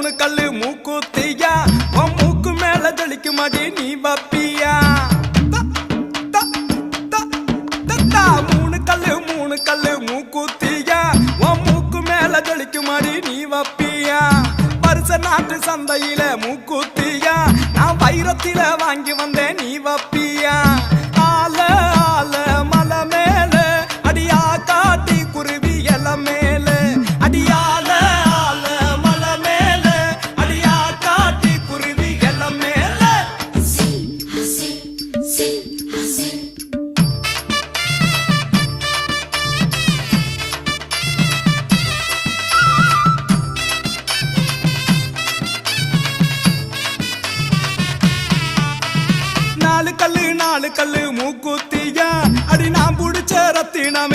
மூணு கல்லு மூக்குத்தியா உன் மூக்கு மேல ஜலிக்கும் அடி நீ வப்பியா மூணு கல்லு மூக்குத்தியா உன் மூக்கு மேல ஜலிக்கும் அடி நீ வப்பியா வருஷ நாட்டு சந்தையில மூக்குத்தியா நான் வைரத்தில வாங்கி வந்தேன் நீ வப்பியா ஆல ஆல மலை மேல அடியா காட்டி குருவி எல மேல அடியால ஆல மலை மேல அடியா காட்டி குருவி எல மேல நாலு கல்லு மூக்குத்தியா அடி நான் புடிச்ச ரத்தினமே